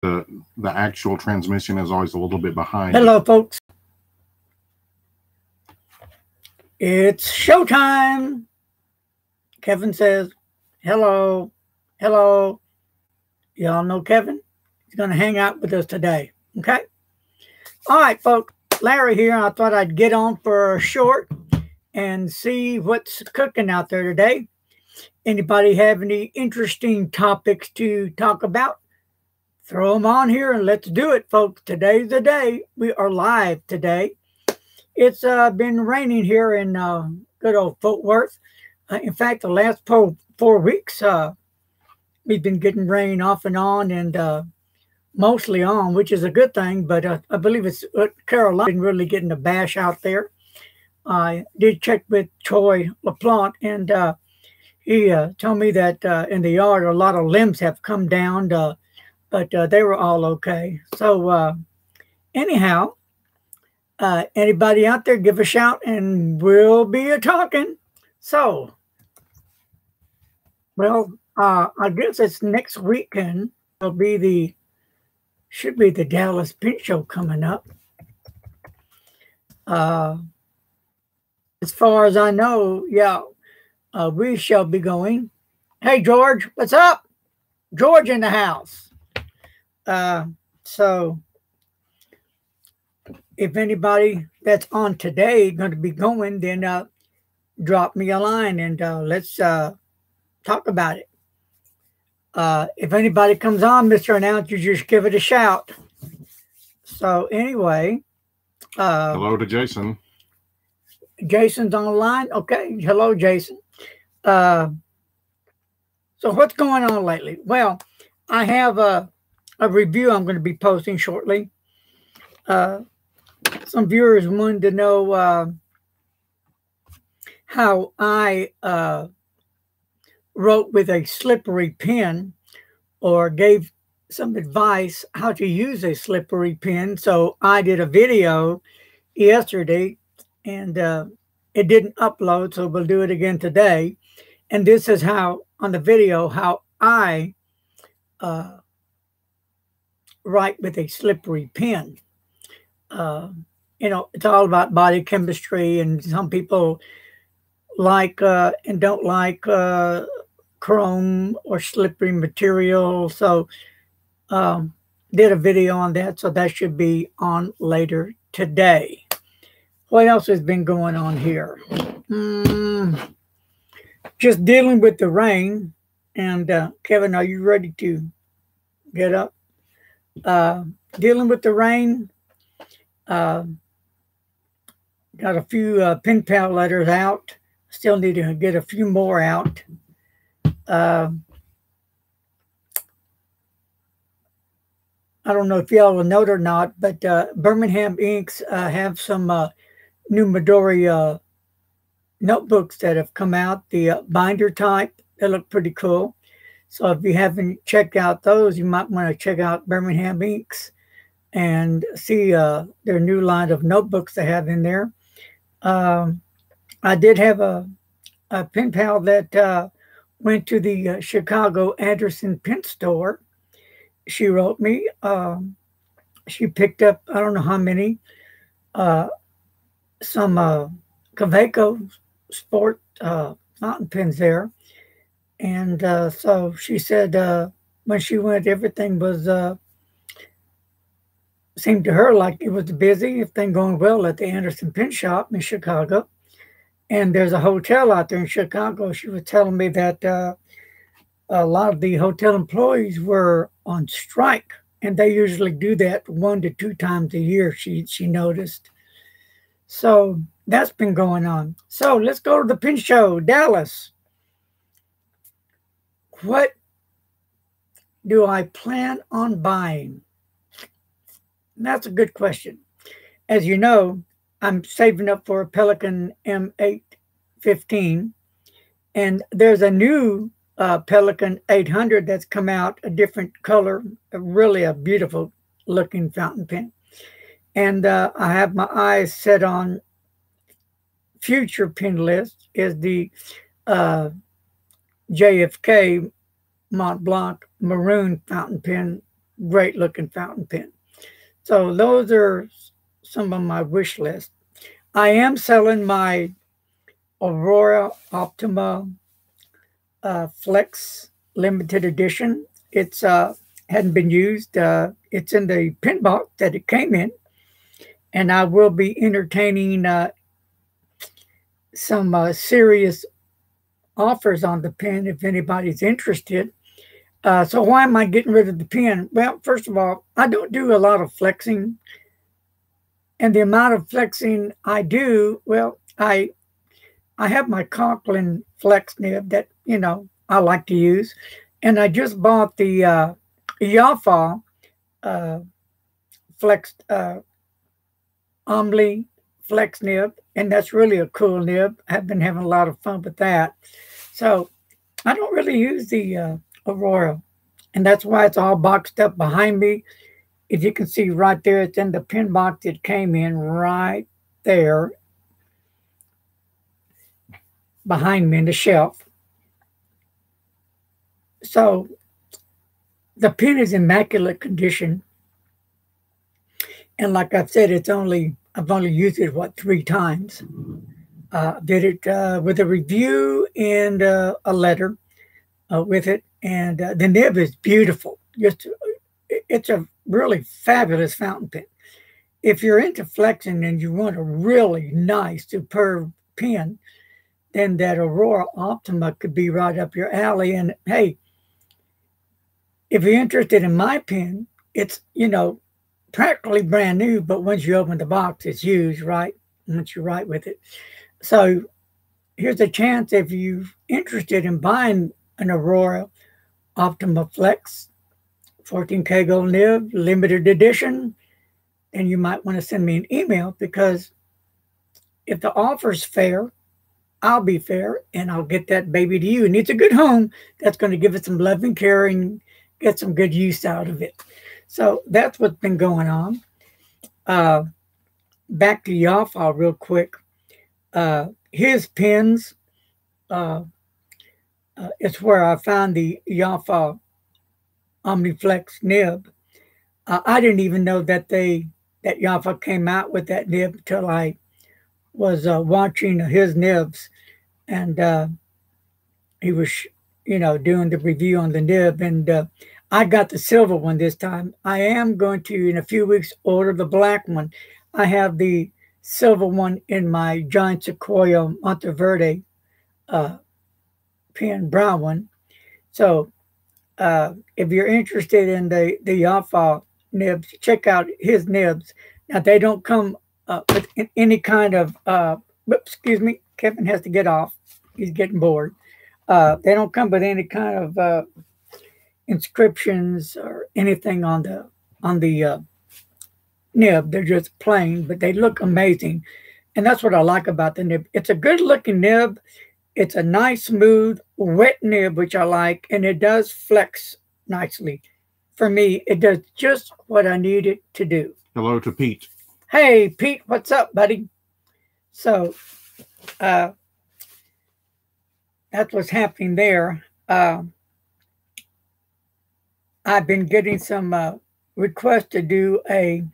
the actual transmission is always a little bit behind. Hello, folks. It's showtime. Kevin says, hello, hello. Y'all know Kevin? He's going to hang out with us today. Okay? All right, folks. Larry here. I thought I'd get on for a short and see what's cooking out there today. Anybody have any interesting topics to talk about? Throw them on here and let's do it, folks. Today's the day. We are live today. It's been raining here in good old Fort Worth. In fact, the last 4 weeks, we've been getting rain off and on and mostly on, which is a good thing. But I believe it's Carolina been really getting a bash out there. I did check with Troy LaPlante, and he told me that in the yard, a lot of limbs have come down, but they were all okay. So anyhow, anybody out there, give a shout and we'll be a-talking. So, well, I guess it's next weekend. It'll be should be the Dallas Pinch Show coming up. As far as I know, yeah, we shall be going. Hey, George, what's up? George in the house. So if anybody that's on today going to be going, then drop me a line and let's talk about it. If anybody comes on, Mr. Announcer, just give it a shout. So anyway. Hello to Jason. Jason's online. Okay. Hello, Jason. So what's going on lately? Well, I have a review I'm going to be posting shortly. Some viewers wanted to know how I wrote with a slippery pen, or gave some advice how to use a slippery pen. So I did a video yesterday, and it didn't upload, so we'll do it again today. And this is how, on the video, how I write with a slippery pen. You know, it's all about body chemistry, and some people like and don't like chrome or slippery material. So did a video on that, so that should be on later today. What else has been going on here? Just dealing with the rain. And Kevin, are you ready to get up? Dealing with the rain. Got a few pen pal letters out. Still need to get a few more out. I don't know if y'all will note or not, but Birmingham Inks have some new Midori notebooks that have come out, the binder type. They look pretty cool. So if you haven't checked out those, you might want to check out Birmingham Inks and see their new line of notebooks they have in there. I did have a pen pal that went to the Chicago Anderson Pen Store. She wrote me. She picked up, I don't know how many, some Kaweco Sport fountain pens there. And so she said when she went, everything was, seemed to her like it was busy, everything going well at the Anderson Pen Shop in Chicago. And there's a hotel out there in Chicago. She was telling me that a lot of the hotel employees were on strike, and they usually do that 1 to 2 times a year, she noticed. So that's been going on. So let's go to the Pen Show, Dallas. What do I plan on buying? That's a good question. As you know, I'm saving up for a Pelican M815, and there's a new Pelican 800 that's come out, a different color, really a beautiful looking fountain pen. And I have my eyes set on future pen list is the JFK Mont Blanc maroon fountain pen great looking fountain pen. So those are some of my wish list. I am selling my Aurora Optima Flex limited edition. It's hadn't been used. It's in the pen box that it came in, and I will be entertaining some serious offers on the pen if anybody's interested. So why am I getting rid of the pen? Well, first of all, I don't do a lot of flexing, and the amount of flexing I do, well, I have my Conklin flex nib that I like to use, and I just bought the Yafa flexed Omni flex nib, and that's really a cool nib. I've been having a lot of fun with that. So I don't really use the Aurora, and that's why it's all boxed up behind me. If you can see right there, it's in the pen box it came in right there behind me in the shelf. So the pen is immaculate condition, and like I've said, I've only used it 3 times. Did it with a review and a letter with it, and the nib is beautiful. It's a really fabulous fountain pen. If you're into flexing and you want a really nice, superb pen, then that Aurora Optima could be right up your alley. And hey, if you're interested in my pen, it's practically brand new, but once you open the box, it's used, right? Once you write with it. So here's a chance if you're interested in buying an Aurora Optima Flex 14K gold nib, limited edition, then you might want to send me an email, because if the offer's fair, I'll be fair, and I'll get that baby to you. And it's a good home that's going to give it some love and care and get some good use out of it. So that's what's been going on. Back to Yafa real quick. His pens, it's where I found the Yafa Omniflex nib. I didn't even know that Yafa came out with that nib until I was watching his nibs, and he was doing the review on the nib, and I got the silver one this time. I am going to, in a few weeks, order the black one. I have the silver one in my Giant Sequoia Monteverde pen, brown one. So if you're interested in the Yafa nibs, check out his nibs. Now, they don't come with any kind of, excuse me, Kevin has to get off. He's getting bored. They don't come with any kind of inscriptions or anything on the nib. They're just plain, but they look amazing. And that's what I like about the nib. It's a good looking nib. It's a nice, smooth, wet nib, which I like, and it does flex nicely. For me, it does just what I need it to do. Hello to Pete. Hey, Pete, what's up, buddy? So that's what's happening there. I've been getting some requests to do a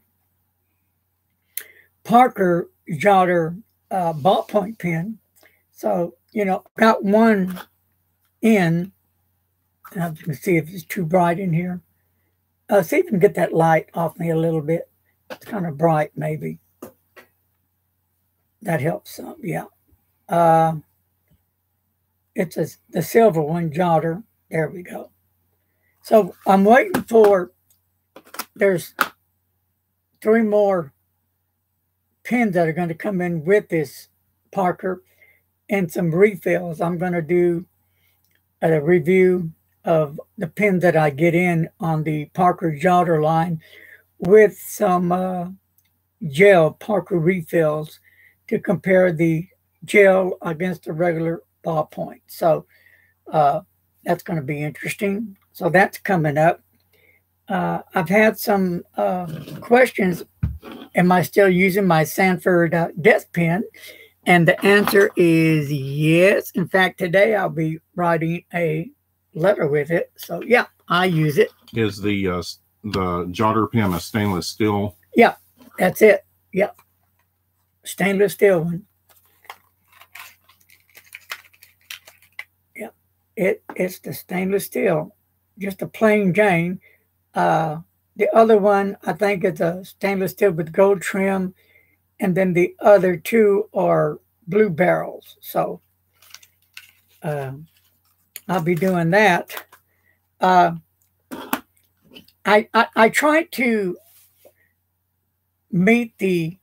Parker Jotter ballpoint pen. So, got one in. I'm going to see if it's too bright in here. See if you can get that light off me a little bit. It's kind of bright, maybe. That helps some, yeah. It's the silver one, Jotter. There we go. So I'm waiting for, there's 3 more pens that are going to come in with this Parker and some refills. I'm going to do a review of the pens that I get in on the Parker Jotter line with some gel Parker refills to compare the gel against the regular ballpoint. So that's going to be interesting. So that's coming up. I've had some questions. Am I still using my Sanford desk pen? And the answer is yes. In fact, today I'll be writing a letter with it. So yeah, I use it. Is the the jotter pen a stainless steel? Yeah, that's it. Yep. Stainless steel one. Yep. It's the stainless steel. Just a plain Jane. The other one, I think, is a stainless steel with gold trim, and then the other two are blue barrels. So I'll be doing that. I try to meet the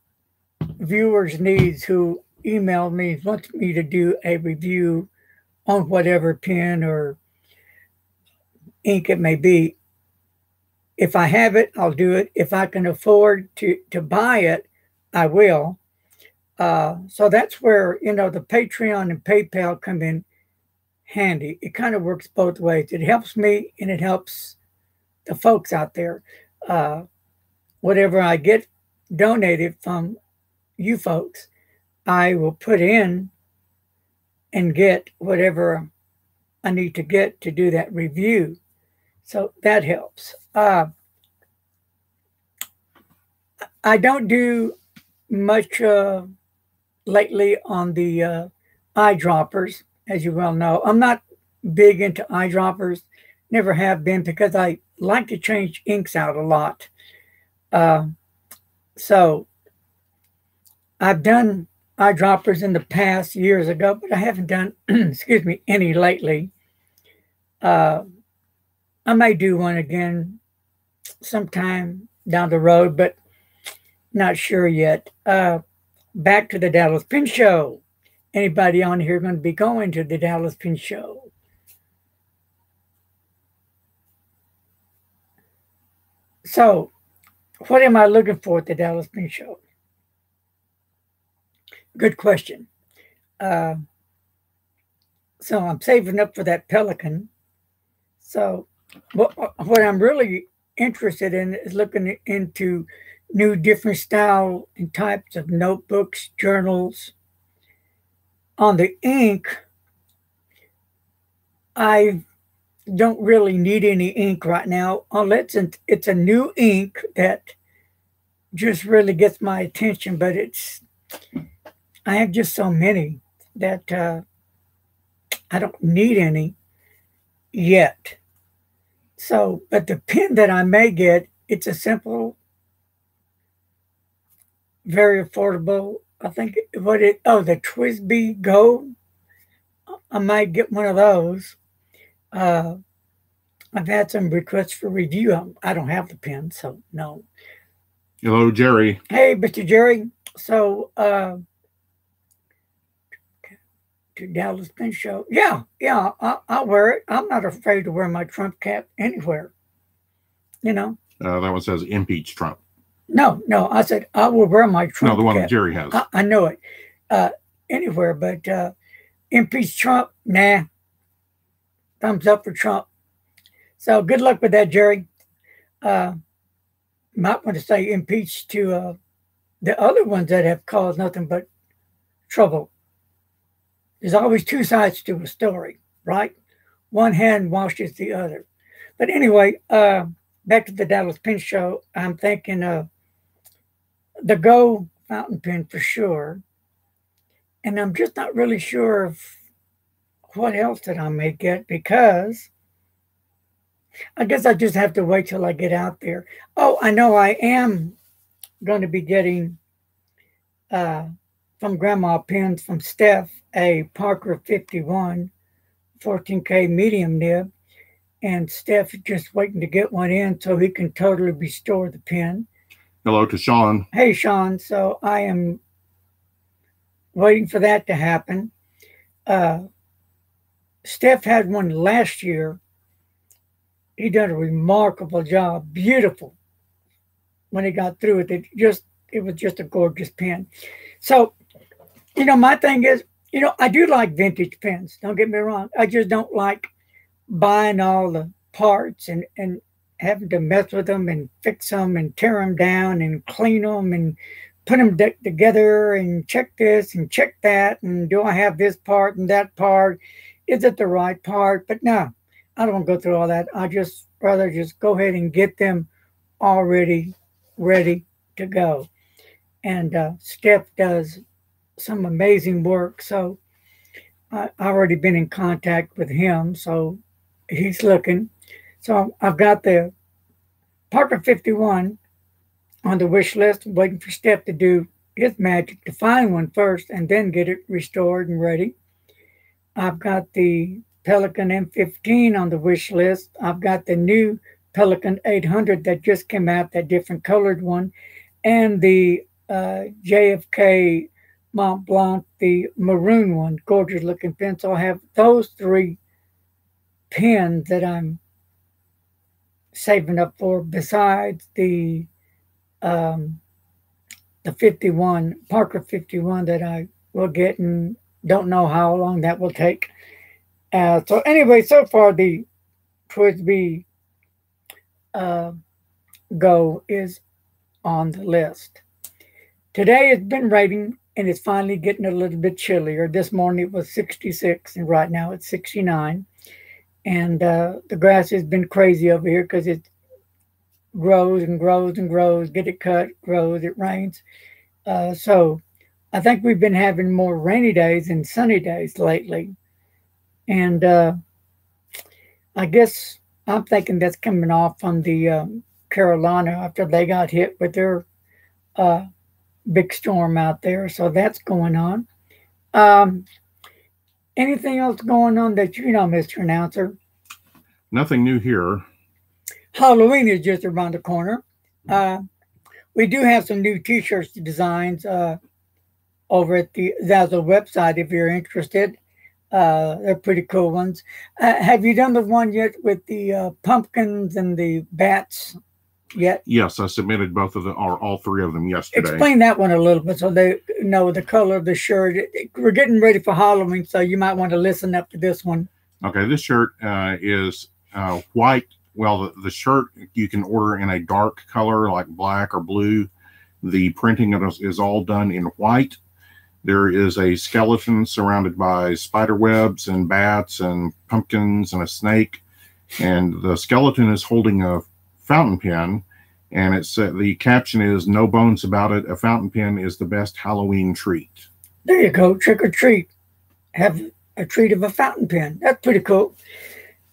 viewers' needs who email me, want me to do a review on whatever pen or ink it may be. If I have it, I'll do it. If I can afford to buy it, I will. So that's where, the Patreon and PayPal come in handy. It kind of works both ways. It helps me and it helps the folks out there. Whatever I get donated from you folks, I will put in and get whatever I need to get to do that review. So that helps. I don't do much lately on the eyedroppers, as you well know. I'm not big into eyedroppers, never have been, because I like to change inks out a lot. So I've done eyedroppers in the past years ago, but I haven't done, excuse me, any lately. I may do one again sometime down the road, but not sure yet. Back to the Dallas Pen Show. Anybody on here going to be going to the Dallas Pen Show? So, what am I looking for at the Dallas Pen Show? Good question. So I'm saving up for that Pelican. So what I'm really interested in is looking into new different style and types of notebooks, journals. On the ink, I don't really need any ink right now, unless it's a new ink that just really gets my attention. But I have just so many that I don't need any yet. So, but the pen that I may get, it's a simple, very affordable. I think the TWSBI Go. I might get one of those. I've had some requests for review. I don't have the pen, so no. Hello, Jerry. Hey, Mr. Jerry. So, to Dallas Pen Show. Yeah, I'll wear it. I'm not afraid to wear my Trump cap anywhere. That one says impeach Trump. No, I said I will wear my Trump cap. No, the one that Jerry has. I know it. Anywhere, but impeach Trump, nah. Thumbs up for Trump. So good luck with that, Jerry. Might want to say impeach to the other ones that have caused nothing but trouble. There's always two sides to a story, right? One hand washes the other. But anyway, back to the Dallas Pen Show. I'm thinking the Go fountain pen for sure. And I'm just not really sure of what else that I may get, because I guess I just have to wait till I get out there. Oh, I know I am going to be getting from Grandma Pens from Steph a Parker 51 14K medium nib, and Steph is just waiting to get one in so he can totally restore the pen. Hello to Sean. Hey, Sean. So I am waiting for that to happen. Steph had one last year. He did a remarkable job. Beautiful. When he got through it, it was just a gorgeous pen. So, my thing is, I do like vintage pens. Don't get me wrong. I just don't like buying all the parts and having to mess with them and fix them and tear them down and clean them and put them together and check this and check that. And do I have this part and that part? Is it the right part? But no, I don't go through all that. I just rather just go ahead and get them already ready to go. And Steph does some amazing work. So I've already been in contact with him. So he's looking. So I've got the Parker 51 on the wish list, waiting for Steph to do his magic to find one first and then get it restored and ready. I've got the Pelican M15 on the wish list. I've got the new Pelican 800 that just came out, that different colored one, and the JFK Mont Blanc, the maroon one, gorgeous looking pen. So I have those three pens that I'm saving up for, besides the 51, Parker 51 that I will get, and don't know how long that will take. So anyway, so far the Twisby Go is on the list. Today it's been raining and it's finally getting a little bit chillier. This morning it was 66 and right now it's 69. And the grass has been crazy over here because it grows and grows and grows, get it cut, grows, it rains. So I think we've been having more rainy days than sunny days lately. And I guess I'm thinking that's coming off from the Carolina after they got hit with their big storm out there. So that's going on. Anything else going on that you know, Mr. Announcer? Nothing new here. Halloween is just around the corner. We do have some new T-shirts designs over at the Zazzle website if you're interested. They're pretty cool ones. Have you done the one yet with the pumpkins and the bats yet? Yes, I submitted both of them, or all three of them yesterday. Explain that one a little bit so they know the color of the shirt. We're getting ready for Halloween, so you might want to listen up to this one. Okay, this shirt is white. Well, the shirt you can order in a dark color like black or blue. The printing is all done in white. There is a skeleton surrounded by spider webs and bats and pumpkins and a snake. And the skeleton is holding a fountain pen. And it's the caption is, "No bones about it. A fountain pen is the best Halloween treat." There you go. Trick or treat. Have a treat of a fountain pen. That's pretty cool.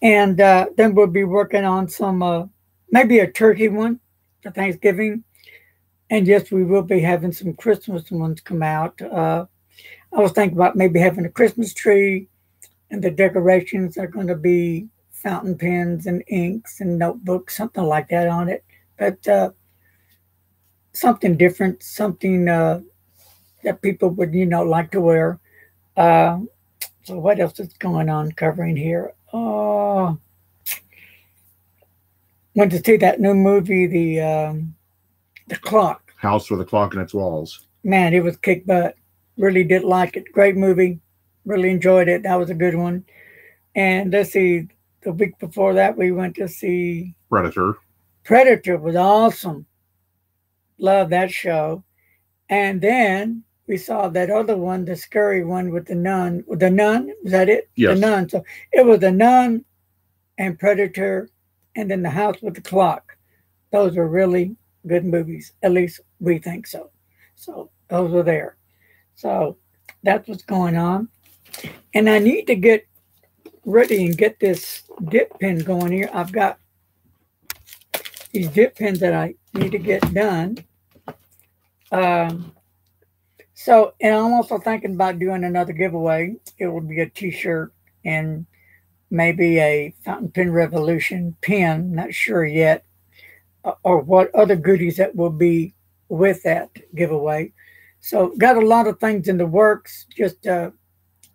And then we'll be working on some, maybe a turkey one for Thanksgiving. And yes, we will be having some Christmas ones come out. I was thinking about maybe having a Christmas tree, and the decorations are going to be fountain pens and inks and notebooks, something like that on it. But something different, something that people would, you know, like to wear. So what else is going on covering here? Went to see that new movie, the Clock. House with a Clock in its Walls. Man, it was kick butt. Really did like it. Great movie. Really enjoyed it. That was a good one. And let's see, the week before that, we went to see Predator. Predator was awesome. Love that show. And then we saw that other one, the scary one with the nun. The Nun, was that it? Yes. The Nun. So it was the Nun and Predator, and then the House with the Clock. Those are really good movies. At least we think so. So those are there. So that's what's going on. And I need to get ready and get this dip pen going here. I've got these dip pens that I need to get done. So, and I'm also thinking about doing another giveaway. It will be a t-shirt and maybe a Fountain Pen Revolution pen. Not sure yet. Or what other goodies that will be with that giveaway. So, got a lot of things in the works. Just got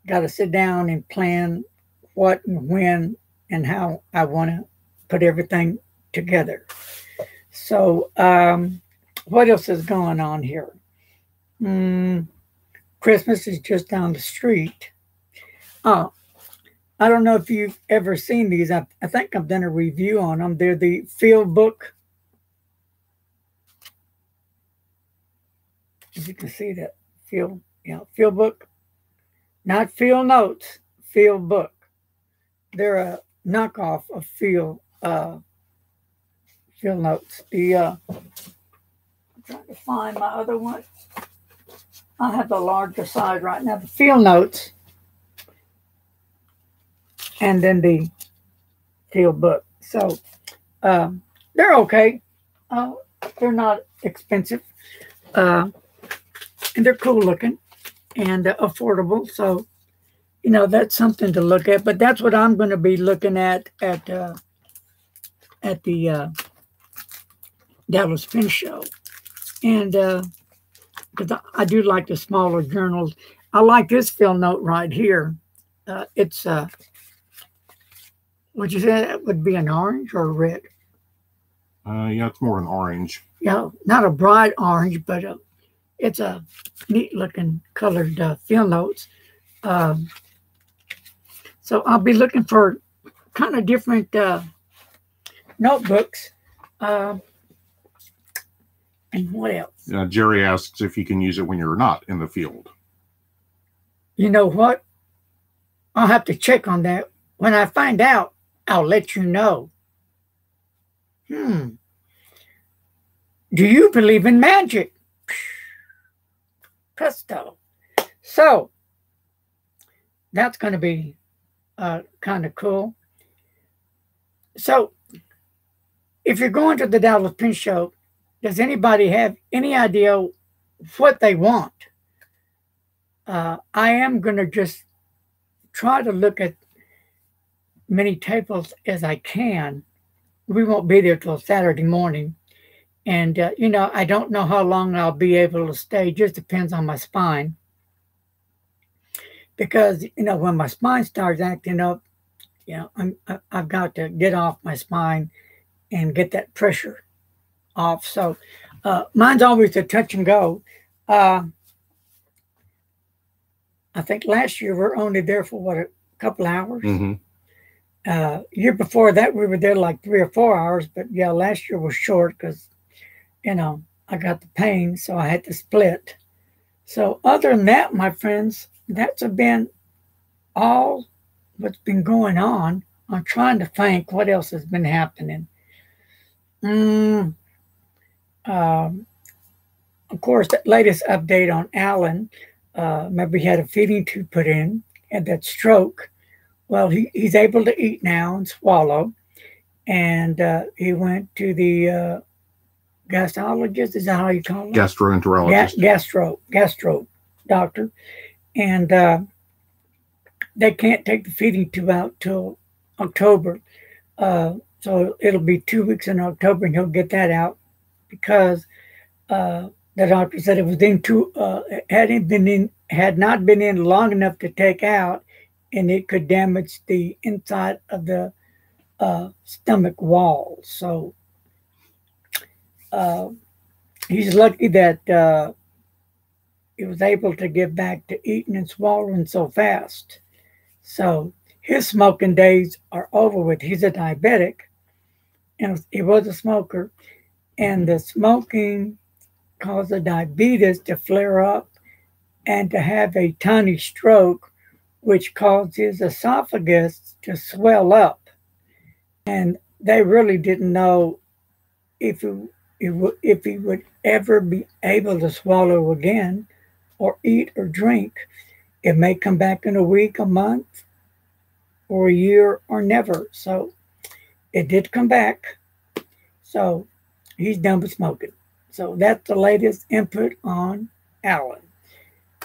to sit down and plan what and when and how I want to put everything together. So, what else is going on here? Christmas is just down the street. Oh, I don't know if you've ever seen these. I think I've done a review on them. They're the field book. As you can see that field book, not field notes, field book. They're a knockoff of field field notes. I'm trying to find my other one. I have the larger size right now. The field notes, and then the field book. So they're okay. They're not expensive, and they're cool looking and affordable. So that's something to look at. But that's what I'm going to be looking at the Dallas Pen Show, and because I do like the smaller journals. I like this field note right here. It's would you say that would be an orange or a red? Yeah, it's more an orange. Yeah, not a bright orange, but it's a neat looking colored field notes. So I'll be looking for kind of different notebooks. And what else? Jerry asks if you can use it when you're not in the field. You know what? I'll have to check on that. When I find out, I'll let you know. Do you believe in magic? Presto. So that's going to be kind of cool. So if you're going to the Dallas Pen Show, does anybody have any idea what they want? I am going to just try to look at many tables as I can. We won't be there till Saturday morning. And, I don't know how long I'll be able to stay. Just depends on my spine. Because, when my spine starts acting up, I've got to get off my spine and get that pressure off. So mine's always a touch and go. I think last year we were only there for, a couple hours? Mm-hmm. Year before that, we were there like 3 or 4 hours. But, yeah, last year was short because, I got the pain, so I had to split. So other than that, my friends, that's been all what's been going on. I'm trying to think what else has been happening. Of course, the latest update on Alan, remember he had a feeding tube put in, had that stroke. Well, he's able to eat now and swallow. And he went to the gastrologist, is that how you call it? Gastroenterologist. Gastro doctor. And they can't take the feeding tube out till October. So it'll be 2 weeks in October and he'll get that out because the doctor said it was had not been in long enough to take out, and it could damage the inside of the stomach wall. So he's lucky that he was able to get back to eating and swallowing so fast. So his smoking days are over with. He's a diabetic, and he was a smoker, and the smoking caused the diabetes to flare up and to have a tiny stroke, which caused his esophagus to swell up. And they really didn't know if he would ever be able to swallow again or eat or drink. It may come back in a week, a month, or a year, or never. So it did come back. So he's done with smoking. So that's the latest input on Alan.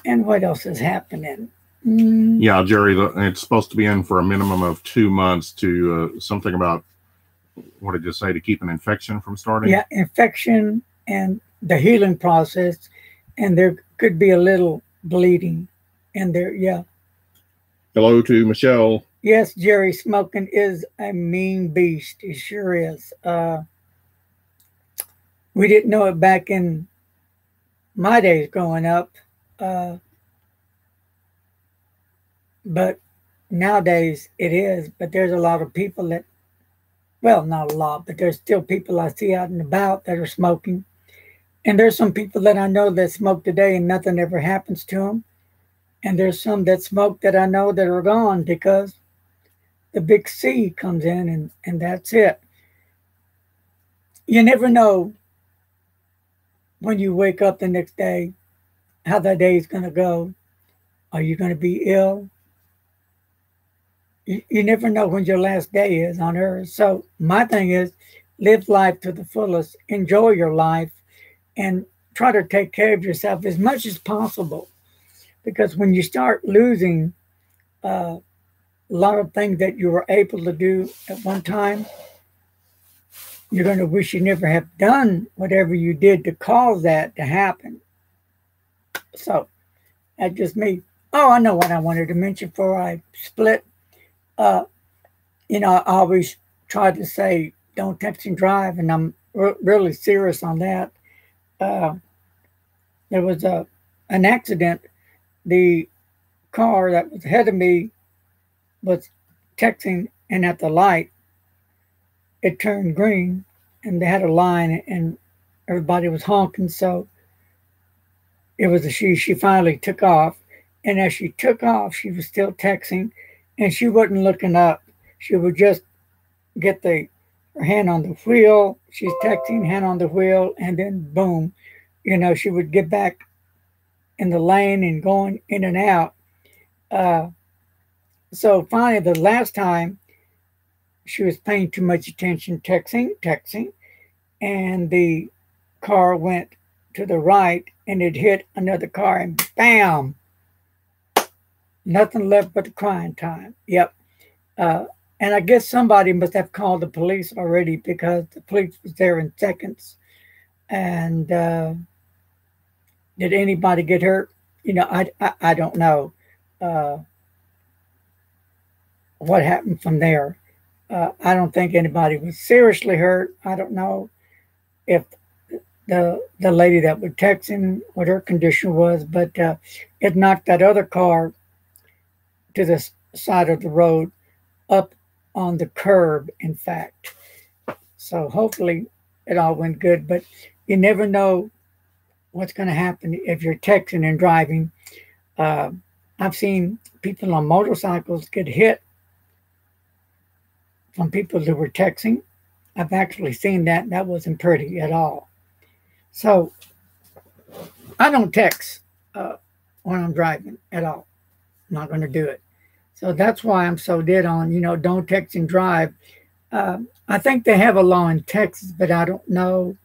And what else is happening? Yeah, Jerry, it's supposed to be in for a minimum of 2 months to something about, what did you say, to keep an infection from starting? Yeah, infection and the healing process. And there could be a little bleeding in there, yeah. Hello to Michelle. Yes, Jerry, smoking is a mean beast. It sure is. We didn't know it back in my days growing up. But nowadays it is. But there's a lot of people that, well, not a lot, but there's still people I see out and about that are smoking. And there's some people that I know that smoke today and nothing ever happens to them. And there's some that smoke that I know that are gone because the big C comes in and that's it. You never know when you wake up the next day how that day is going to go. Are you going to be ill? You never know when your last day is on earth. So my thing is live life to the fullest, enjoy your life, and try to take care of yourself as much as possible. Because when you start losing a lot of things that you were able to do at one time, you're going to wish you never have done whatever you did to cause that to happen. So that's just me. Oh, I know what I wanted to mention before I split. You know, I always try to say don't text and drive, and I'm really serious on that. There was an accident. The car that was ahead of me was texting, and at the light, it turned green, and they had a line, and everybody was honking. So it was a she. She finally took off, and as she took off, she was still texting, and she wasn't looking up. She would just get her hand on the wheel. She's texting, hand on the wheel, and then boom, you know, she would get back in the lane and going in and out. So finally, the last time, she was paying too much attention, texting, and the car went to the right, and it hit another car, and bam, nothing left but the crying time. Yep. And I guess somebody must have called the police already because the police was there in seconds. And did anybody get hurt? You know, I don't know what happened from there. I don't think anybody was seriously hurt. I don't know if the lady that was texting what her condition was, but it knocked that other car to the side of the road, up on the curb, in fact. So hopefully it all went good, but you never know what's going to happen if you're texting and driving. I've seen people on motorcycles get hit from people who were texting. I've actually seen that. That wasn't pretty at all. So I don't text when I'm driving at all. I'm not going to do it. So that's why I'm so dead on, you know, don't text and drive. I think they have a law in Texas, but I don't know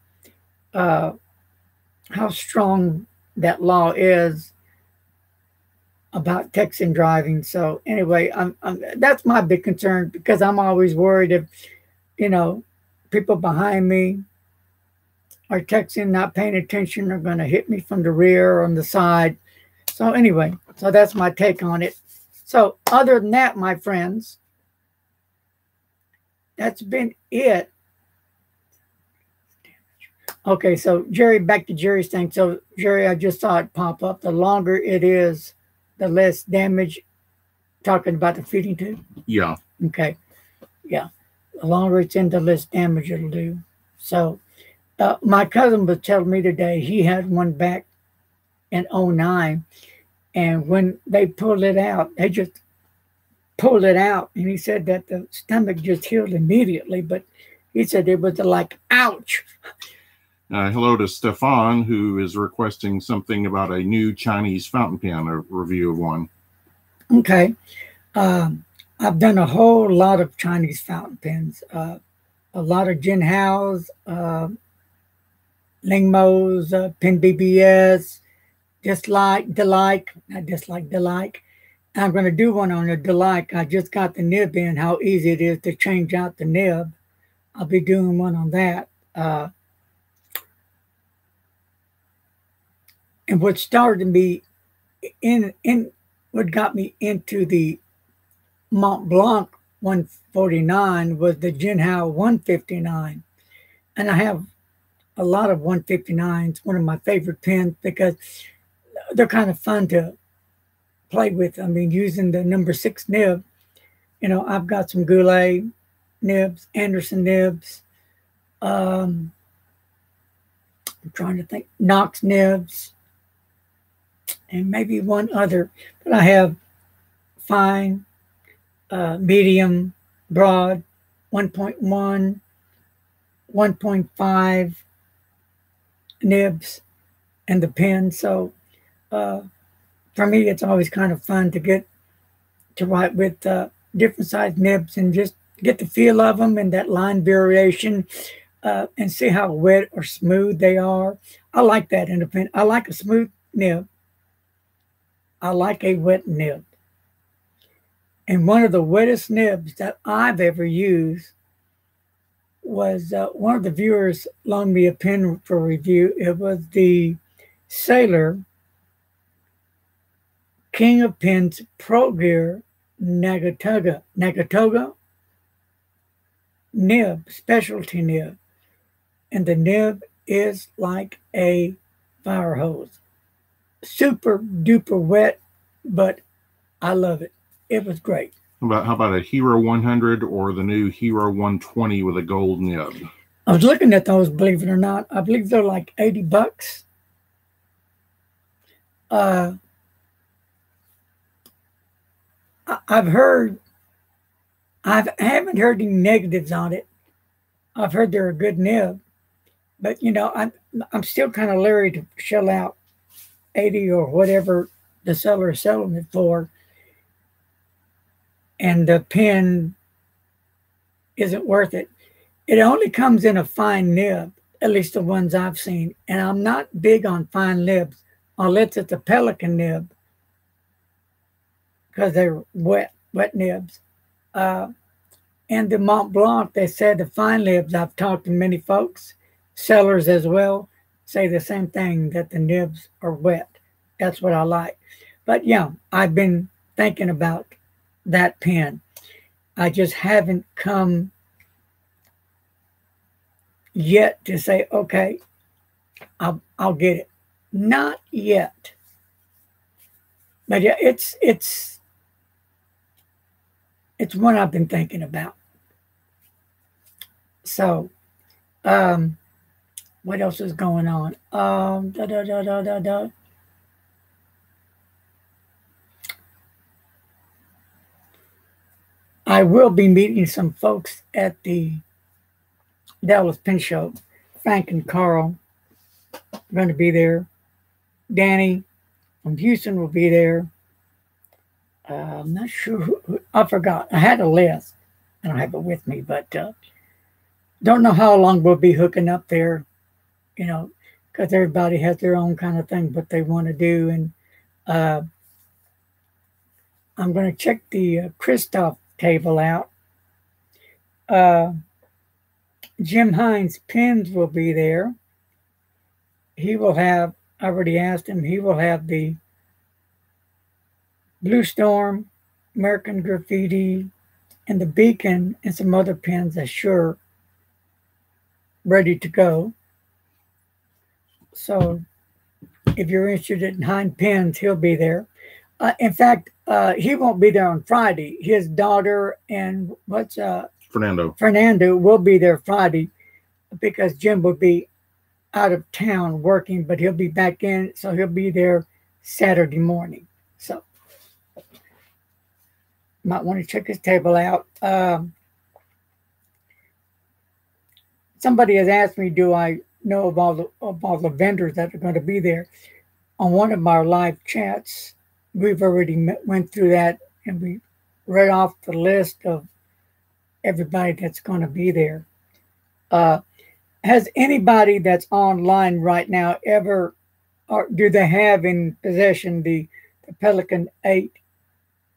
how strong that law is about text and driving. So anyway, that's my big concern because I'm always worried if, you know, people behind me are texting, not paying attention, are going to hit me from the rear or on the side. So anyway, so that's my take on it. So other than that, my friends, that's been it. Okay, so Jerry, back to Jerry's thing. So Jerry, I just saw it pop up. The longer it is, the less damage. Talking about the feeding tube? Yeah. Okay. Yeah. The longer it's in, the less damage it'll do. So my cousin was telling me today he had one back in 2009. And when they pulled it out, they just pulled it out. And he said that the stomach just healed immediately. But he said it was like, ouch. Hello to Stefan, who is requesting something about a new Chinese fountain pen, a review of one. Okay. I've done a whole lot of Chinese fountain pens. A lot of Jin Hao's, Lingmo's, Pen BBS, Delight. I'm going to do one on the Delight. I just got the nib in, how easy it is to change out the nib. I'll be doing one on that. And what started me what got me into the Mont Blanc 149 was the Jin Hao 159. And I have a lot of 159s, one of my favorite pens because they're kind of fun to play with. I mean, using the number 6 nib, you know, I've got some Goulet nibs, Anderson nibs. I'm trying to think, Knox nibs, and maybe one other. But I have fine, medium, broad, 1.1, 1.5 nibs and the pen. So for me, it's always kind of fun to get to write with different size nibs and just get the feel of them and that line variation and see how wet or smooth they are. I like that in a pen. I like a smooth nib. I like a wet nib. And one of the wettest nibs that I've ever used was one of the viewers loaned me a pen for review. It was the Sailor King of Pens Pro Gear Nagatoga nib, specialty nib. And the nib is like a fire hose. Super duper wet, but I love it. It was great. How about a Hero 100 or the new Hero 120 with a gold nib? I was looking at those, believe it or not. I believe they're like $80. I've heard, I haven't heard any negatives on it. I've heard they're a good nib, but you know, I'm still kind of leery to shell out 80 or whatever the seller is selling it for, and the pen isn't worth it. It only comes in a fine nib, at least the ones I've seen, and I'm not big on fine nibs unless it's a Pelican nib because they're wet nibs. And the Mont Blanc, they said the fine nibs, I've talked to many folks, sellers as well, say the same thing, that the nibs are wet. That's what I like. But yeah, I've been thinking about that pen. I just haven't come yet to say, okay, I'll get it. Not yet. But yeah, it's one I've been thinking about. So, what else is going on? I will be meeting some folks at the Dallas Pen Show. Frank and Carl are going to be there. Danny from Houston will be there. I'm not sure who, I forgot. I had a list. I don't have it with me, but don't know how long we'll be hooking up there, you know, because everybody has their own kind of thing what they want to do. And I'm going to check the Christoph table out. Jim Hines Pens will be there. He will have, I already asked him, he will have the Blue Storm, American Graffiti, and the Beacon, and some other pens that's sure ready to go. So if you're interested in Hines Pens, he'll be there. In fact, he won't be there on Friday. His daughter and Fernando will be there Friday because Jim will be out of town working, but he'll be back in, so he'll be there Saturday morning. So might want to check his table out. Somebody has asked me, do I know of all the vendors that are going to be there? On one of our live chats, we've already went through that, and we read off the list of everybody that's going to be there. Has anybody that's online right now ever, or do they have in possession the Pelican 8,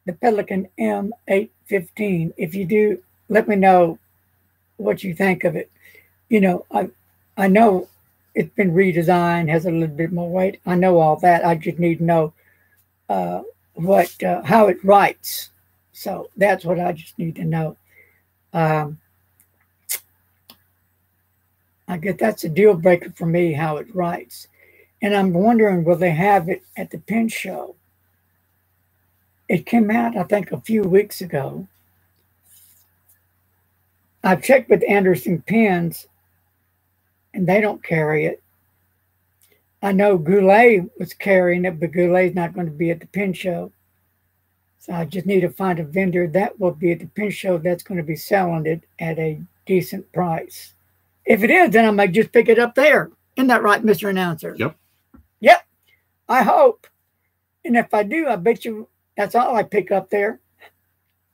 the Pelican M815? If you do, let me know what you think of it. You know, I know it's been redesigned, has a little bit more weight. I know all that. I just need to know how it writes. So that's what I just need to know. I guess that's a deal breaker for me, how it writes. And I'm wondering, will they have it at the pen show? It came out, I think, a few weeks ago. I've checked with Anderson Pens, and they don't carry it. I know Goulet was carrying it, but Goulet's not going to be at the pen show. So I just need to find a vendor that will be at the pen show that's going to be selling it at a decent price. If it is, then I might just pick it up there. Isn't that right, Mr. Announcer? Yep. Yep. I hope. And if I do, I bet you that's all I pick up there.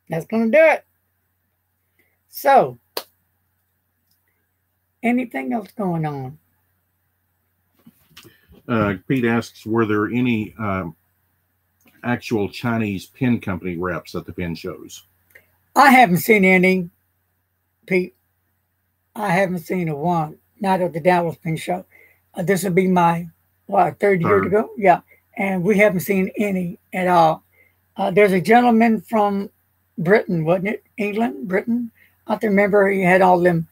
That's going to do it. So, anything else going on? Pete asks, were there any actual Chinese pin company reps at the pin shows? I haven't seen any, Pete. I haven't seen a one, not at the Dallas Pin Show. This will be my, third year to go? Yeah. And we haven't seen any at all. There's a gentleman from Britain, wasn't it? England, Britain? I can remember he had all them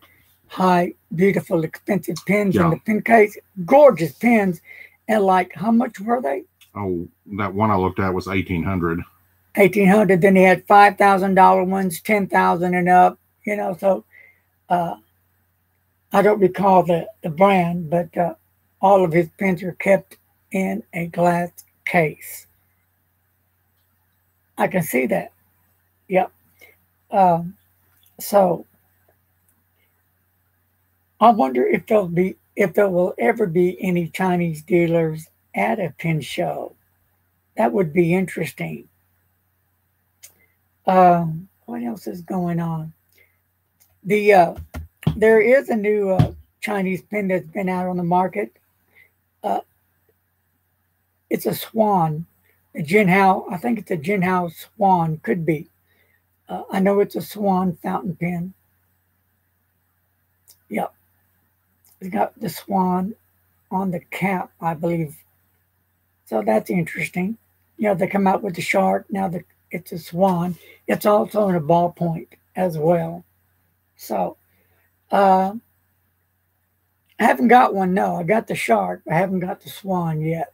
high, beautiful, expensive pins in the pin case. Gorgeous pins. And like, how much were they? Oh, that one I looked at was $1,800. $1,800. Then he had $5,000 ones, $10,000 and up. You know, so I don't recall the brand, but all of his pins are kept in a glass case. I can see that. Yep. So I wonder if there will ever be any Chinese dealers at a pin show. That would be interesting. What else is going on? There is a new Chinese pin that's been out on the market. It's a swan, a Jinhao. I think it's a Jinhao swan. Could be. I know it's a swan fountain pen. Yep. It's got the swan on the cap, I believe. So that's interesting. You know, they come out with the shark. Now it's a swan. It's also in a ballpoint as well. So, I haven't got one, no. I got the shark. I haven't got the swan yet.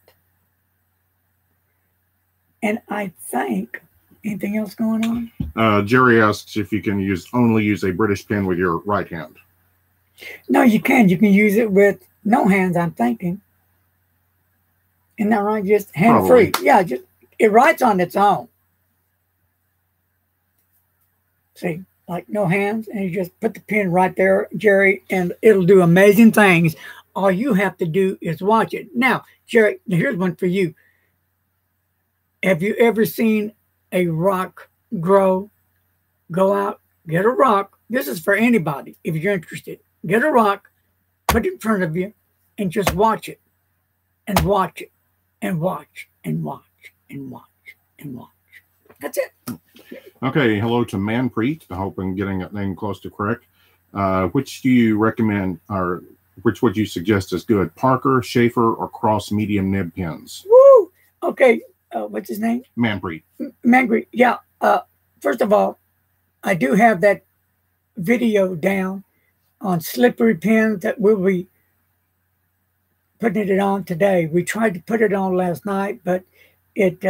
And I think, anything else going on? Jerry asks if you can only use a British pen with your right hand. No, you can. You can use it with no hands, I'm thinking. Isn't that right? Just hand-free. Yeah, just it writes on its own. See, like no hands, and you just put the pen right there, Jerry, and it'll do amazing things. All you have to do is watch it. Now, Jerry, here's one for you. Have you ever seen a rock grow? Go out, get a rock. This is for anybody, if you're interested. Get a rock, put it in front of you, and just watch it. And watch it. And watch, and watch, and watch, and watch. That's it. Okay, hello to Manpreet. I hope I'm getting that name close to correct. Which do you recommend, or which would you suggest is good? Parker, Schaefer, or Cross medium nib pens? Woo! Okay, what's his name? Manpreet. Manpreet, yeah. First of all, I do have that video down on slippery pens that we'll be putting it on today. We tried to put it on last night, but it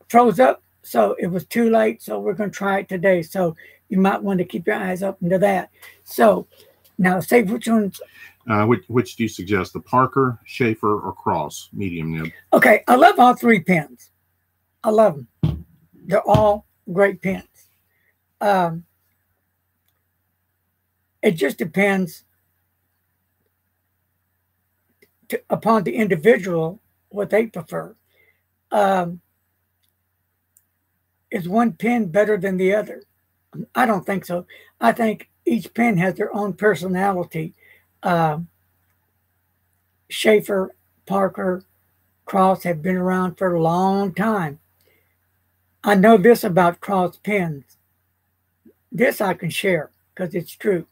froze up. So it was too late, so we're going to try it today. So you might want to keep your eyes open to that. So now say which ones. Which do you suggest, the Parker, Schaefer, or Cross medium nib? Okay, I love all three pens. I love them. They're all great pens. It just depends upon the individual what they prefer. Is one pen better than the other? I don't think so. I think each pen has their own personality. Schaefer, Parker, Cross have been around for a long time. I know this about Cross pens. This I can share because it's true.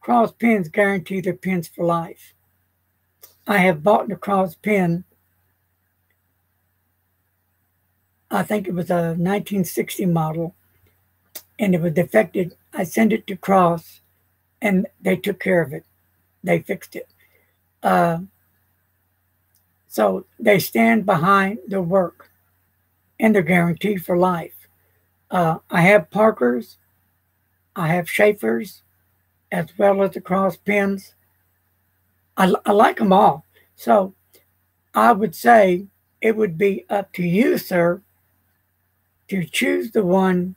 Cross pens guarantee their pens for life. I have bought the Cross pen. I think it was a 1960 model, and it was defective. I sent it to Cross, and they took care of it. They fixed it. So they stand behind their work, and they're guaranteed for life. I have Parkers, I have Schaefers, as well as the Cross pens. I like them all. So I would say it would be up to you, sir, to choose the one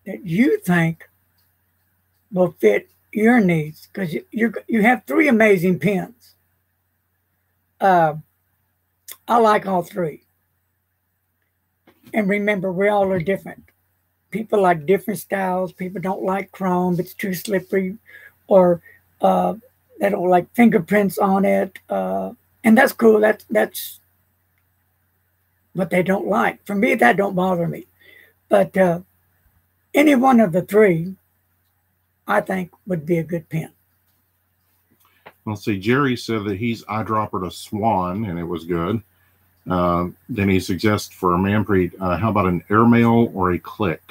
that you think will fit your needs, because you have 3 amazing pens. I like all 3. And remember, we all are different. People like different styles. People don't like chrome; it's too slippery, or they don't like fingerprints on it, and that's cool. That's what they don't like. For me, that don't bother me. But any one of the 3, I think, would be a good pen. Let's see. Jerry said that he's eyedroppered a Swan, and it was good. Then he suggests for Manpreet, how about an Airmail or a Click?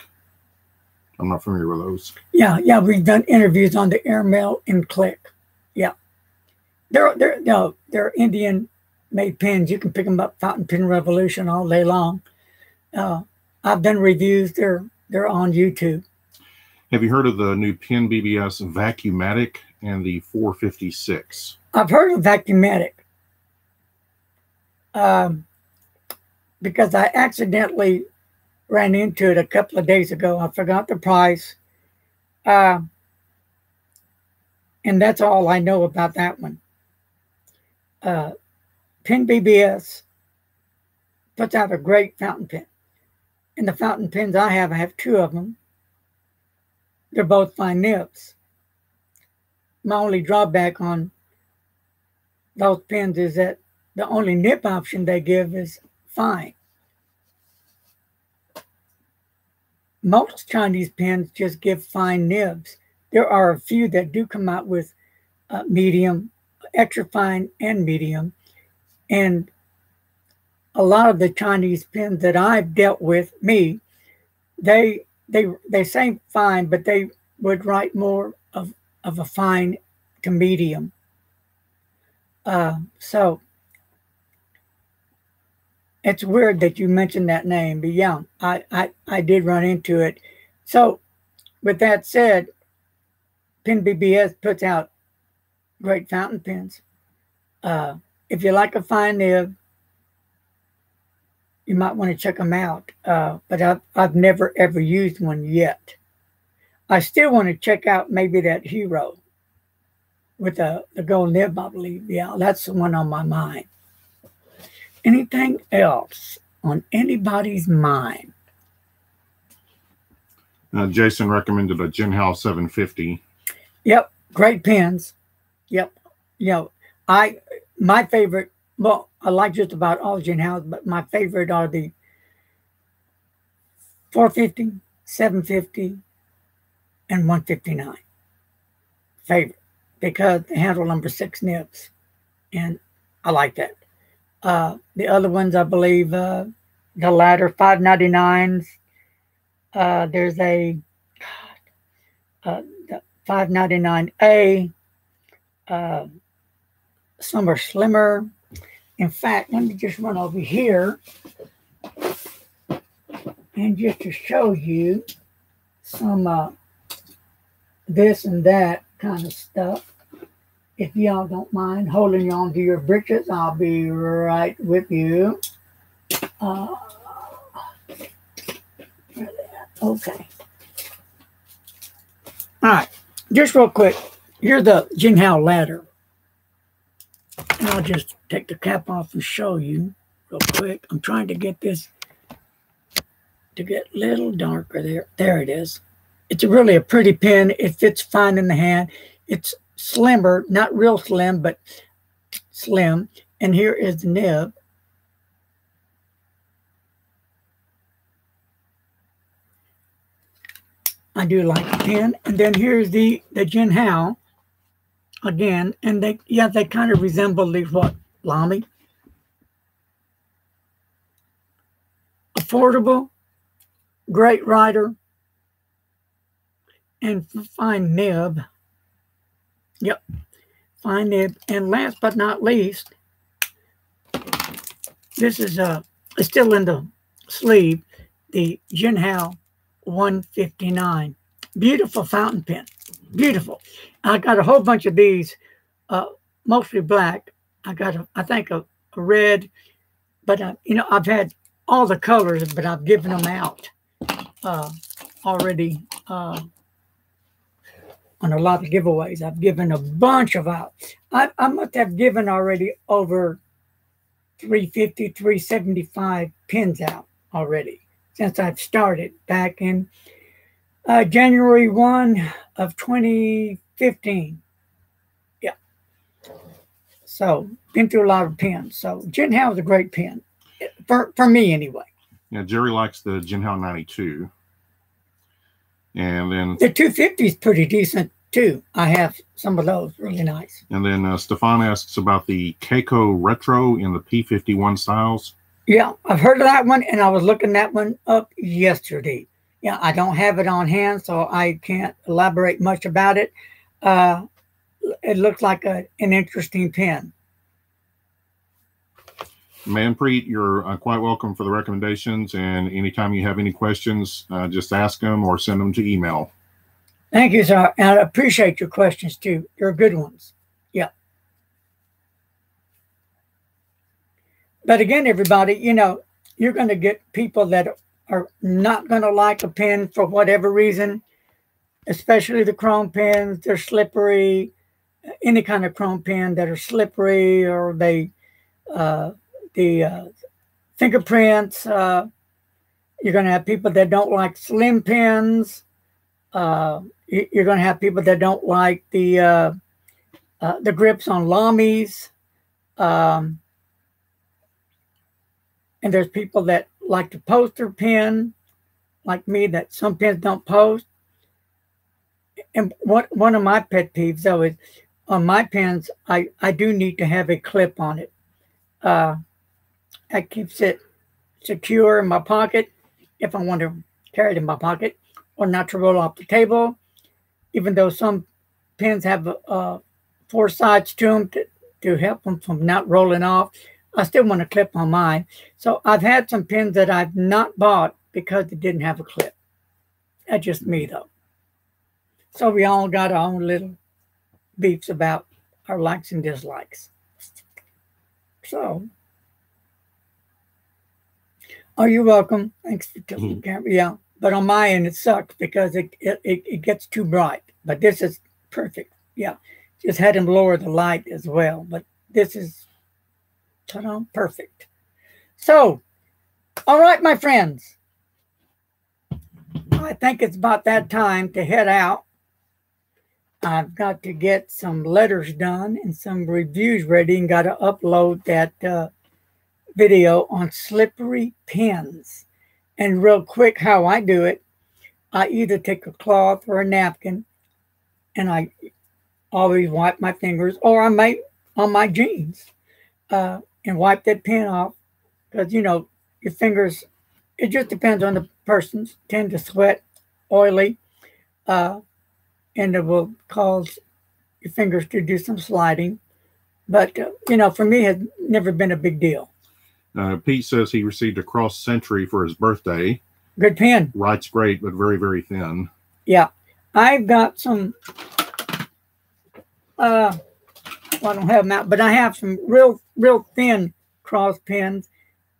I'm not familiar with those. Yeah, we've done interviews on the Airmail and Click. Yeah, they're Indian-made pens. You can pick them up, Fountain Pen Revolution, all day long. I've done reviews. They're on YouTube. Have you heard of the new Pen BBS Vacuumatic and the 456? I've heard of Vacuumatic. Because I accidentally ran into it a couple of days ago. I forgot the price. And that's all I know about that one. Pen BBS puts out a great fountain pen. And the fountain pens I have 2 of them. They're both fine nibs. My only drawback on those pens is that the only nib option they give is fine. Most Chinese pens just give fine nibs. There are a few that do come out with medium, extra fine, and medium. And a lot of the Chinese pens that I've dealt with, they say fine, but they would write more of a fine to medium. So it's weird that you mentioned that name, but yeah, I did run into it. So with that said, Pen BBS puts out great fountain pens. If you like a fine nib, you might want to check them out. But I've never ever used one yet. I still want to check out maybe that Hero with the gold nib, I believe. Yeah, that's the one on my mind. Anything else on anybody's mind? Jason recommended a Jinhao 750. Yep, great pens. Yep, my favorite. Well, I like just about all Jinhaos, but my favorite are the 450, 750, and 159. Favorite, because they handle number 6 nibs, and I like that. The other ones, I believe, the latter 599s. There's a the 599A. Some are slimmer. In fact, let me just run over here and just to show you some this and that kind of stuff. If y'all don't mind holding on to your britches, I'll be right with you. Okay. All right. Just real quick. Here's the Jinhao ladder. And I'll just take the cap off and show you real quick. I'm trying to get this to get a little darker there. There it is. It's really a pretty pen. It fits fine in the hand. It's slimmer, not real slim, but slim. And here is the nib. I do like the pen. And then here's the Jinhao again. And they kind of resemble the what? Lamy. Affordable, great writer, and fine nib. Yep, fine nib. And last but not least, this is it's still in the sleeve, the Jinhao 159. Beautiful fountain pen. Beautiful. I got a whole bunch of these, mostly black. I got, I think, a red, but, I've had all the colors, but I've given them out already on on a lot of giveaways. I've given a bunch of out. I must have given already over 350, 375 pins out already since I've started back in January 1 of 2015. Yeah. So been through a lot of pins. So Jinhao is a great pin for me anyway. Yeah, Jerry likes the Jinhao 92. And then the 250 is pretty decent too. I have some of those, really nice. And then Stefan asks about the Keiko Retro in the P51 styles. Yeah, I've heard of that one, and I was looking that one up yesterday. Yeah, I don't have it on hand, so I can't elaborate much about it. It looks like an interesting pen. Manpreet, you're quite welcome for the recommendations, and anytime you have any questions, just ask them or send them to email. Thank you, sir. And I appreciate your questions, too. They're good ones. Yeah. But again, everybody, you know, you're going to get people that are not going to like a pen for whatever reason, especially the chrome pens. They're slippery. Any kind of chrome pen that are slippery, or they... the fingerprints. You're going to have people that don't like slim pens. You're going to have people that don't like the grips on Lamis. And there's people that like to poster pen, like me, that some pens don't post. And one of my pet peeves, though, is on my pens, I do need to have a clip on it. That keeps it secure in my pocket if I want to carry it in my pocket, or not to roll off the table. Even though some pens have 4 sides to them to help them from not rolling off, I still want a clip on mine. So I've had some pens that I've not bought because it didn't have a clip. That's just me, though. So we all got our own little beefs about our likes and dislikes. So, oh, you're welcome. Thanks for telling me. Yeah, but on my end, it sucks because it gets too bright. But this is perfect. Yeah, just had him lower the light as well. But this is perfect. So, all right, my friends. I think it's about that time to head out. I've got to get some letters done and some reviews ready, and got to upload that video on slippery pens. And real quick, how I do it, I either take a cloth or a napkin, and I always wipe my fingers, or I might on my jeans, and wipe that pen off, because, you know, your fingers, it just depends on the person's, tend to sweat, oily, and it will cause your fingers to do some sliding. But, you know, for me, it's never been a big deal. Pete says he received a Cross Century for his birthday. Good pen. Writes great, but very, very thin. Yeah. I've got some, well, I don't have them out, but I have some real thin Cross pens.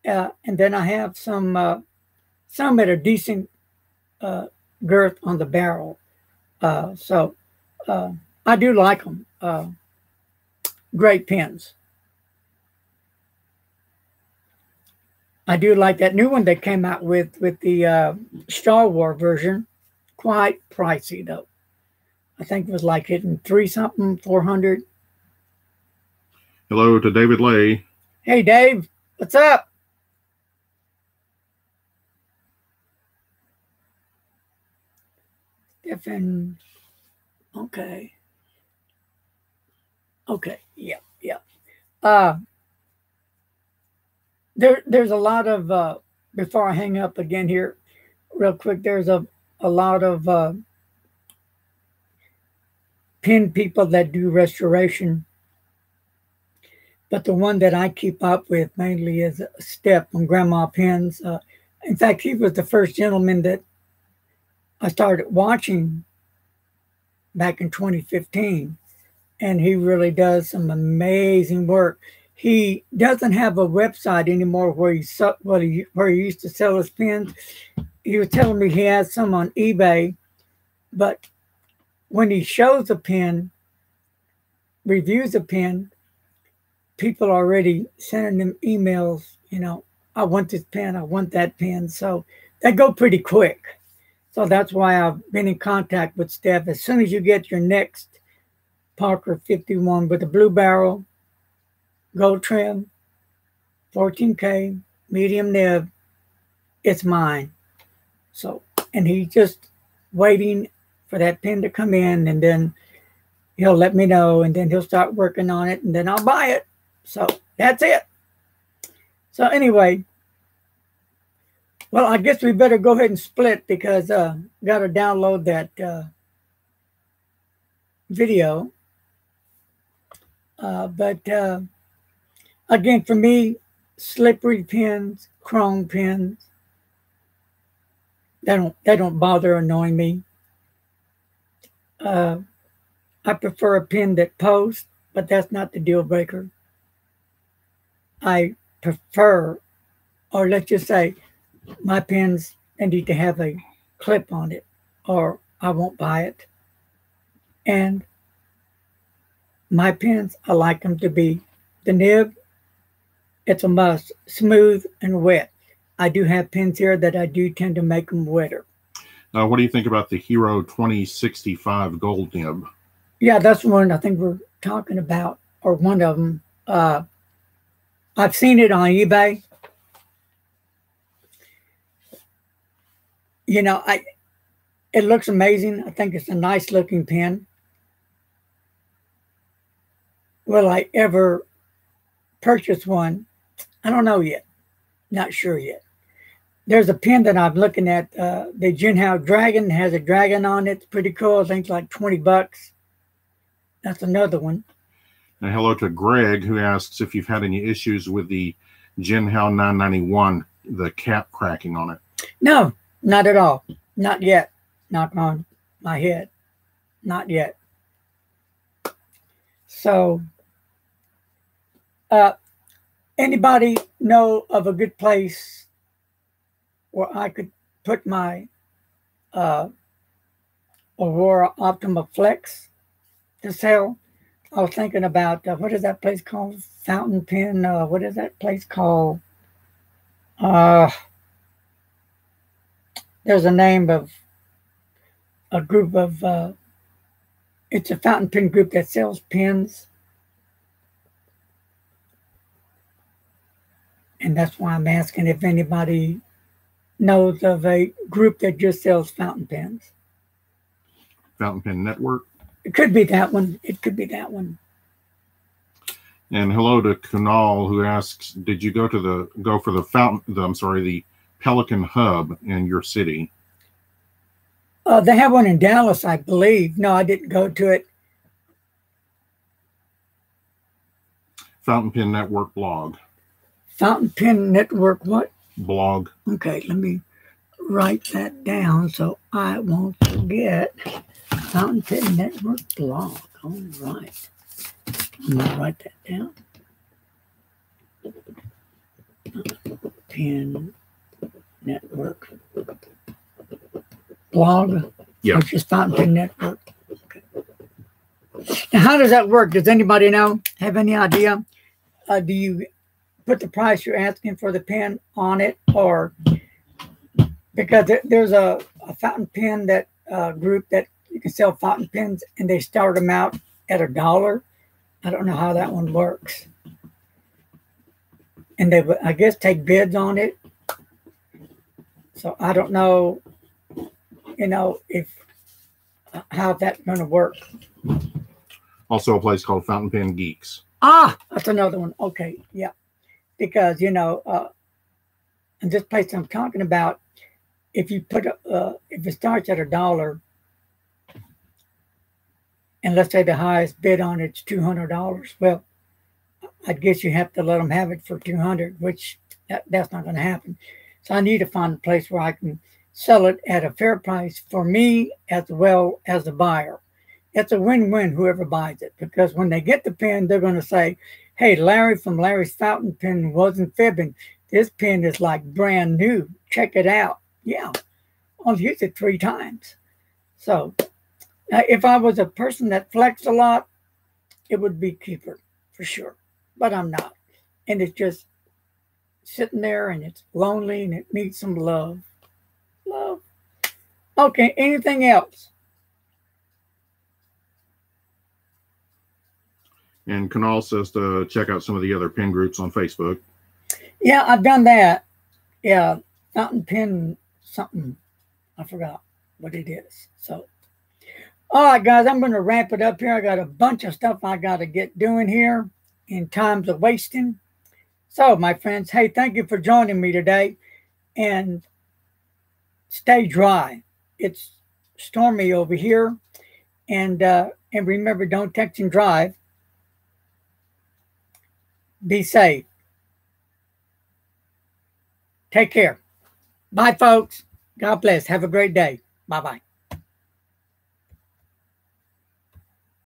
And then I have some at a decent girth on the barrel. So I do like them. Great pens. I do like that new one that came out with the Star Wars version. Quite pricey, though. I think it was like hitting 3-something, 400. Hello to David Lay. Hey, Dave. What's up? Stephen. Okay. Okay. Yeah. There's a lot of before I hang up again here, real quick. There's a lot of pen people that do restoration, but the one that I keep up with mainly is Step on Grandma Pens. In fact, he was the first gentleman that I started watching back in 2015, and he really does some amazing work. He doesn't have a website anymore where he used to sell his pens. He was telling me he has some on eBay, but when he shows a pen, reviews a pen, people are already sending him emails, you know, I want this pen, I want that pen. So they go pretty quick. So that's why I've been in contact with Steph. As soon as you get your next Parker 51 with a blue barrel, gold trim, 14K, medium nib, it's mine. So, and he's just waiting for that pen to come in, and then he'll let me know, and then he'll start working on it, and then I'll buy it. So that's it. So anyway, well, I guess we better go ahead and split because got to download that video. But again, for me, slippery pens, chrome pens, they don't bother annoying me. I prefer a pen that posts, but that's not the deal breaker. I prefer, or let's just say, my pens, they need to have a clip on it, or I won't buy it. And my pens, I like them to be the nib. It's a must, smooth and wet. I do have pens here that I do tend to make them wetter. What do you think about the Hero 2065 gold nib? Yeah, that's one I think we're talking about, or one of them. I've seen it on eBay. You know, it looks amazing. I think it's a nice looking pen. Will I ever purchase one? I don't know yet. Not sure yet. There's a pen that I'm looking at. The Jinhao Dragon has a dragon on it. It's pretty cool. I think it's like $20. That's another one. And hello to Greg, who asks if you've had any issues with the Jinhao 991, the cap cracking on it. No, not at all. Not yet. Knock on my head. Not yet. So, anybody know of a good place where I could put my Aurora Optima Flex to sell? I was thinking about, what is that place called? Fountain Pen. What is that place called? There's a name of a group of, it's a fountain pen group that sells pens. And that's why I'm asking if anybody knows of a group that just sells fountain pens. Fountain Pen Network? It could be that one. It could be that one. And hello to Kunal, who asks, did you go for the Pelican Hub in your city? They have one in Dallas, I believe. No, I didn't go to it. Fountain Pen Network blog. Fountain Pen Network what? Blog. Okay, let me write that down so I won't forget. Fountain Pen Network blog. All right. I'm going to write that down. Pen Network blog. Yeah. Which is Fountain Pen Network. Okay. Now, how does that work? Does anybody know? Have any idea? Do you put the price you're asking for the pen on it, or because there's a fountain pen that group that you can sell fountain pens, and they start them out at $1. I don't know how that one works, and they would, I guess, take bids on it. So I don't know, you know, how that's going to work. Also, a place called Fountain Pen Geeks. Ah, that's another one. Okay, yeah. Because, you know, in this place I'm talking about, if you put, if it starts at $1, and let's say the highest bid on it's $200, well, I guess you have to let them have it for $200, which that's not going to happen. So I need to find a place where I can sell it at a fair price for me as well as the buyer. It's a win-win whoever buys it, because when they get the pen, they're going to say, hey, Larry from Larry's Fountain Pen wasn't fibbing. This pen is like brand new. Check it out. Yeah, I've used it 3 times. So If I was a person that flexed a lot, it would be Keeper for sure. But I'm not. And it's just sitting there and it's lonely and it needs some love. Love. Okay, anything else? And Kanal says to check out some of the other pin groups on Facebook. Yeah, I've done that. Yeah, fountain pen something. I forgot what it is. So, all right, guys, I'm going to wrap it up here. I got a bunch of stuff I got to get doing here in times of wasting. So, my friends, hey, thank you for joining me today. And stay dry. It's stormy over here. And remember, don't text and drive. Be safe. Take care. Bye, folks. God bless. Have a great day. Bye-bye.